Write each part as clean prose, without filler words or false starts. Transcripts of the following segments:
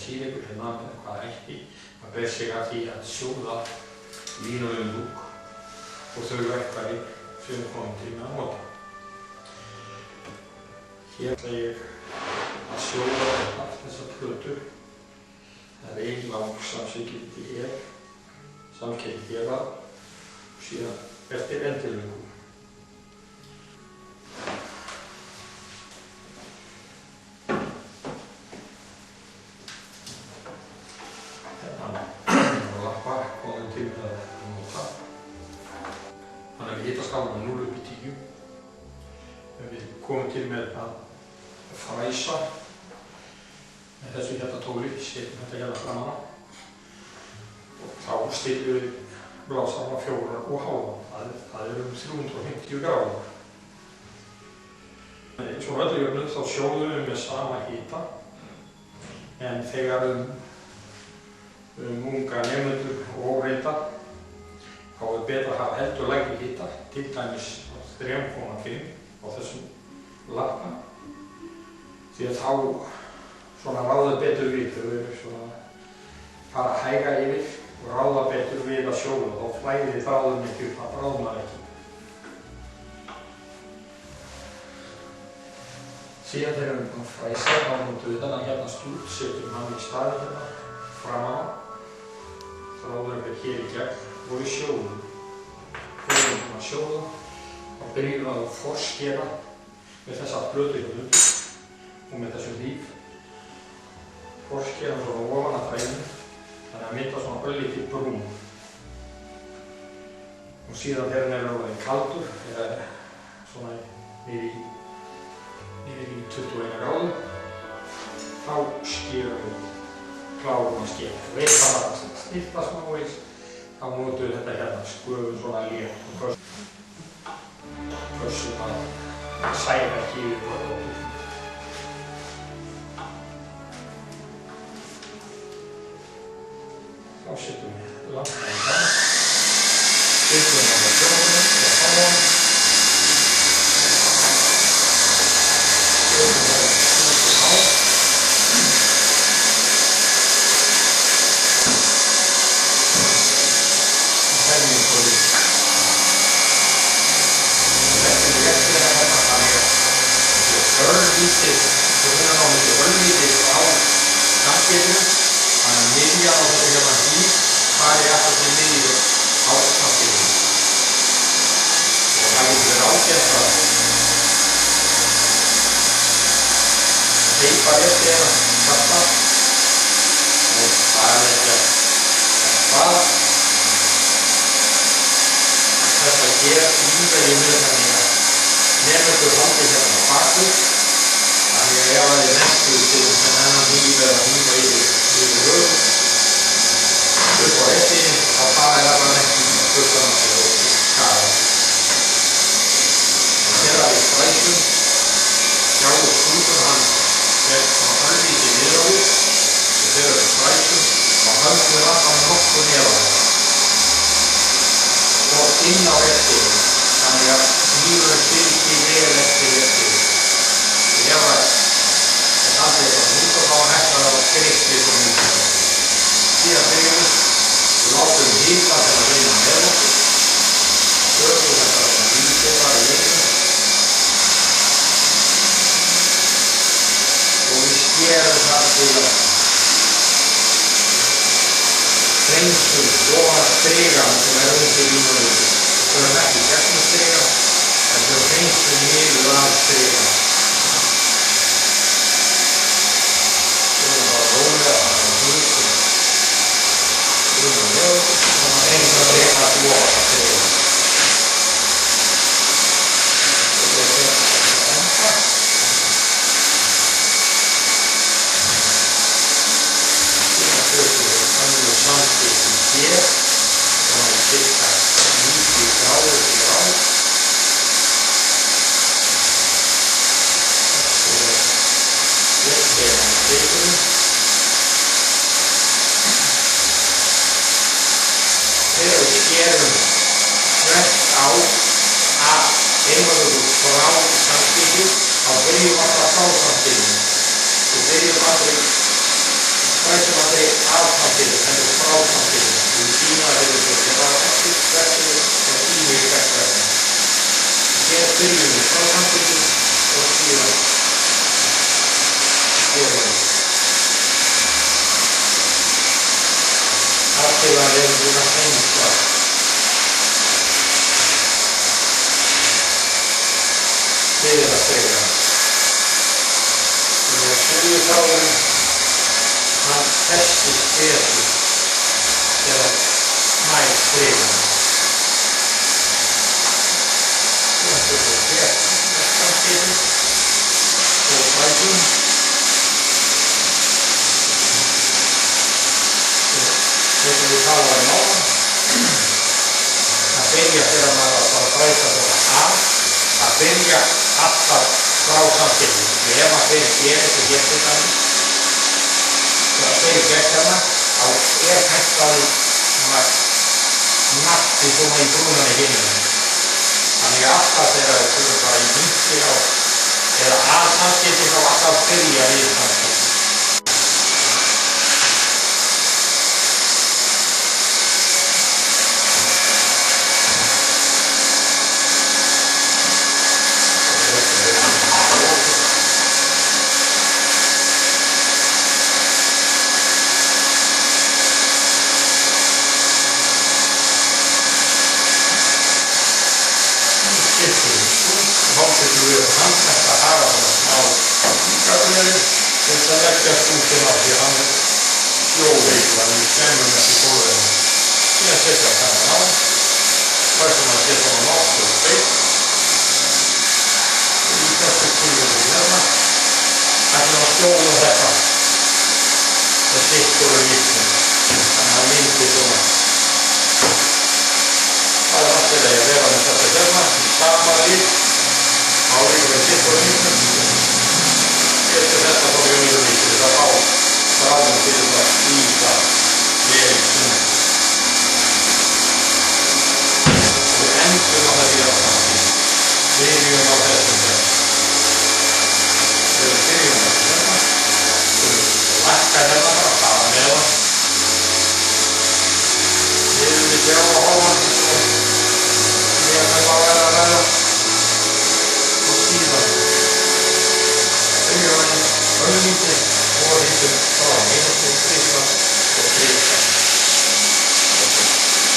sýna ykkur hérna með hvaða hætti að ber sig að því að sjóða línulegum lúk og þau verkfæri sem við komum til með að nota. Hér ætla ég að sjóða allt þessar plötur. Það er ein lang samskipti samskipti hér og síðan eftir endilöngum. Hitaskálan 0 upp í 10. Við komum til með að fræsa með þessu hérna tóli, setjum þetta hérna framan á og þá stillum við blásarna 4,5. Það er 350 gráður. Eins og öllu jöfnu þá sjóðum við með sama hita en þegar unga nemendur og óreynda þá er betra að hafa heldur lægri hita, til dæmis 3,5 á þessum lappa, því að þá ráða betur við, þau eru fara að hæga yfir og ráða betur við að sjóða, þá flæðir þráðum ekki upp, það bráðnar ekki. Síðan þegar við erum að fræsa, þá notum við þennan hérna stút, setjum hann í staði hérna framan á, þráðum við hér í gegn og við sjóðum. Þegar við erum að sjóða, þá byrjum við að forskera með þessa plötu hérna og með þessu líf. Forskera svona ofan að þræðinu, þannig að mynda svona örlítið brún. Og síðan þegar hann er orðinn kaldur, eða svona niður í 21 gráðu, þá skerum við, klárum að skera. Við bara að snirta smávegis. Þá notum við þetta hérna, sköfum svona létt og pössum að særa ekki yfir og þá setjum við lampa í það, stillum hann á sjónum og háan, stillum hann á há. Örlítið á samskiptinu, þannig að miðjan á þessu hérna hýr fari alltaf til miðju á samskiptinu. Og það getur verið ágætt að hleypa rétt eða kvarta og það er ekki að hvað. Þetta íverði mjög þannig að nemendur haldi hérna á baku. Þannig að ef það er nestur til þennan hýr eða hýra yfir höfum upp á eftirinn, þá fara það bara ekki í bussana og skara. Og þegar við fræsum, sjáum stútur hann er svona örlítið niður á við og þegar við fræsum, þá höfum við alltaf nokkuð neðan og inn á eftirinn, þannig að hýrur fylgir vel eftir eftirinn. Ef það allir er út og þá hægt að það skrifti svona út. Síðan byrjum við látum hýta þegar að reyna með okkur. Tökum þetta svona lítið bara í einu. Og við skerum það til að hreinsum ofan strigann sem er undir línulegum. Við förum ekki gegnum strigann, en við hreinsum niður af strigann. Þegar við skerum þvert á að einvörður frá samskipti, þá byrjum alltaf frá samskiptinu. Við byrjum aldrei fræsum byrjum við frákantinu og síðan gerum við. Þar til að erum við að hengja fyrir að strega. Þannig að suðuþráðurinn hann festist betur þegar nær streganum. Svo tökum við hér vestanskipið og bætum. Þetta við talaðum áðan. Það byrja þegar maður að fara að breyta svona að byrja alltaf frá samskipinu. Ef maður fyrir gerist og getur þannig, þegar fyrir gerst hérna, þá hægt að nafti svona í brúnan í himnum. Þannig að alltaf þegar þau fyrir bara í vinstri á eða að samskipinu þá alltaf byrja við samskipinu. Háttið við handlægt að hafa svona smá líkabröði til þess að leggja stúkinn á því að hann er sjóveikla við skemmum ekki fóðurinn. Síðan setja það á, þessum að setja hann nokkuð beitt. Og í þessu tíðum við hérna ætlum að skjóla þetta með sikkur og líknum. Þannig að myndi svona. Það er náttúrulega að vera með þetta hérna í sama lík. Álíka með sikkur og líknum. Getur þetta þá mjög mjög líkið að fá þráðum til þess að slíta vel í stund. Við endum á þessi aftanski. Byrjum á þessum þegar. Við byrjum á hérna. Við lækka hérna bara, fara með hann. Við erum við sjá á hólan og við erum bara að vera að ræða. Og síðan byrjum við örlítið og hittum frá einhverjum þrýstan og þrýstan.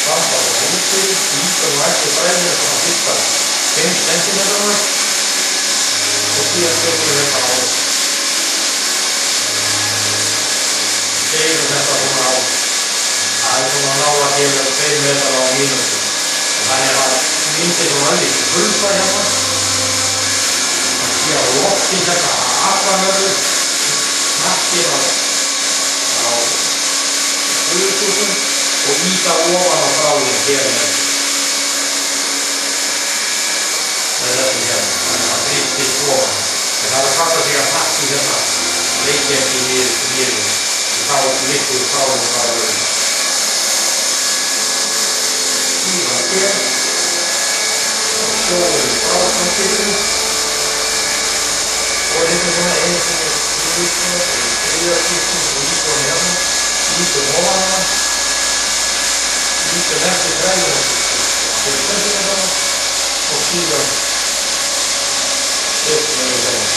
Standa á hóttur, lítum og eftir bræðinu svona fyrsta 5 cm og síðan tökum við þetta á. Keirum þetta svona á. Það er svona ná að gefa 2 metrar á mínútu. Þannig að myndi svona örlítið pulsa hérna. Það sé að lofti hérna að aframöðu nakkið á hlutusum og íta ofan á þráðinu hér með. Það er þessi hérna. Þannig að það þrýstist ofan. En það er að passa sig að nakkið hérna leiki ekki niður. Þá liggur þráðinu bara verið. Síðan hér og sjóðum við frákantinu og hittum svona einu sinni líknum og þriðarskiptum og líkum hérna, líkum ofan hana, líkum eftir þræðinu og hérna og síðan setjum við hérna.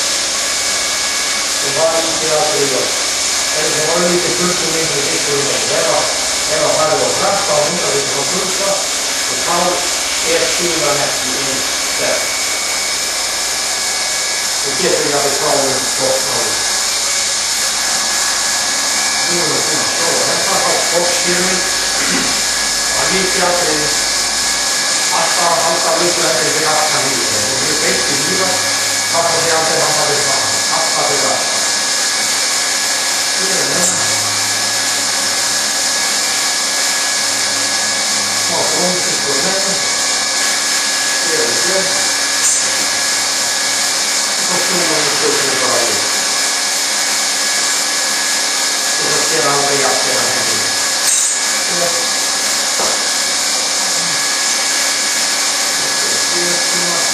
Og það er lítið aðriðar. Það er svona lítið pulsum eins og líkum hérna. Ef það farið á krafta á myndavíkum á pulsa og þá er síðan ekki einn sterk. Og getur við að við þráðum gott á því. Nú erum við búin að sjóða þetta á toppstýrunum. Það líkir aldrei alltaf að halda líklega eftir því aftan í því. Og við beitt í lífa, þá er því aldrei að halda við það. Alltaf við það. Hér er þetta. Smá brómsins og þetta. Hér er hér. Og svo við stöðum bara í. Og það sker aldrei aftur að hendina. Hér. Þetta er síðan.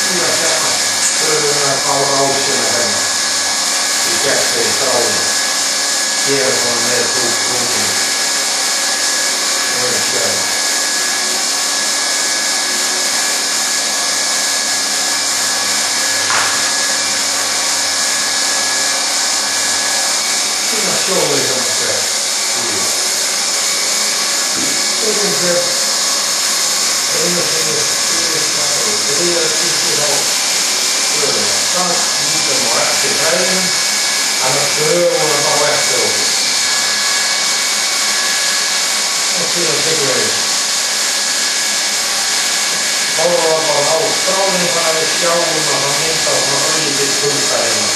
Síðan þetta. Þurfum við að fá rásina hérna. Í gegn þeirri þráðinu. Hér er svona með brúnum og erum sérna. sjóðu hérna hver. Tökum hver einu sinni síðan og þriðja tíki á stöðum á stað, lítum á eftir hæðinum, annars sögunum á eftir okkur. Og síðan tekum við horfa á skráðinu þannig að við sjáum að það mynda svona örlítið kulda hérna.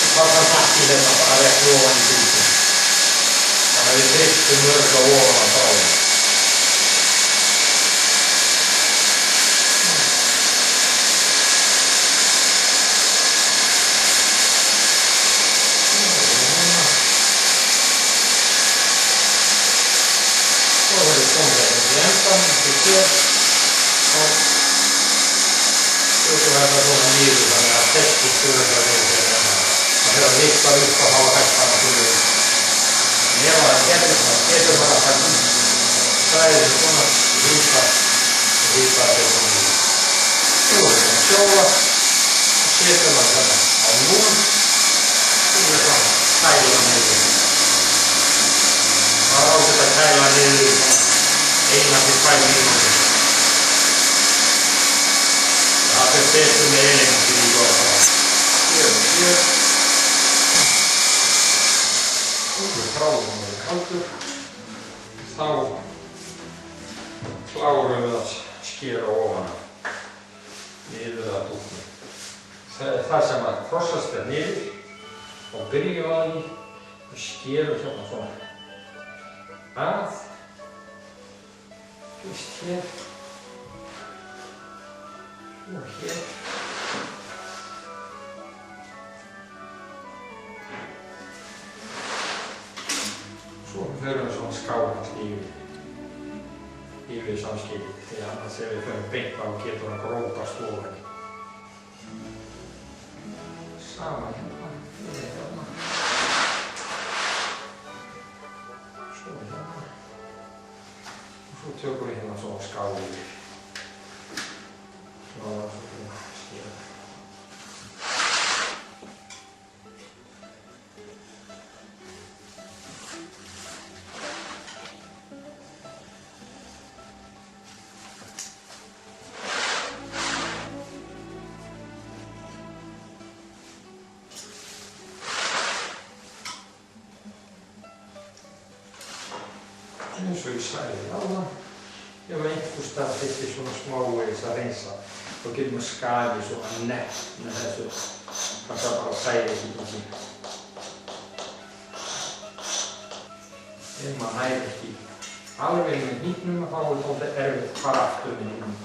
Það kann ekki hérna bara ekki ofan í kulda. Þannig að við þrýstum örgulega ofan á skráðinu. Svo verður komið hérna til endan, til hér og tökum þetta svona niður þannig að þessi stöðulega niður hérna. Það fyrir að lyfta upp og hafa hættan að fyrir upp. En ef það gerðist það getur maður að taka út. Það er þessi svona hýta þetta niður. Svo er þetta að sjóða og setur maður þetta á núna og við svona kæla niður. Það er ágætt að kæla niður 1–2 mínútur. Það er betur með eilingin í góða. Hér og hér. Og við þráðum við kaldur. Þá klárum við að skera ofan niður að dúknu. Það sem að krossast niður og byrjum að því og skerum hérna svona að. Fyrst hér og hér. Svo förum við svona skáhans yfir samskipið því annars ef við förum beint á getur hann grópast ofan í. Sama hérna, hérna. Svo hérna. Svo tökum við hérna svona skáli yfir. Svona svona skera. Eins og ég sagði áðan, ef einhvers staðar þykir svona smávegis að reynsa, þá getur maður skarið svona nett með þessu. Það þarf bara að sæða út af því. Ef maður næri ekki alveg með hnífnum, þá er þetta erfitt að fara aftur með hnífnum.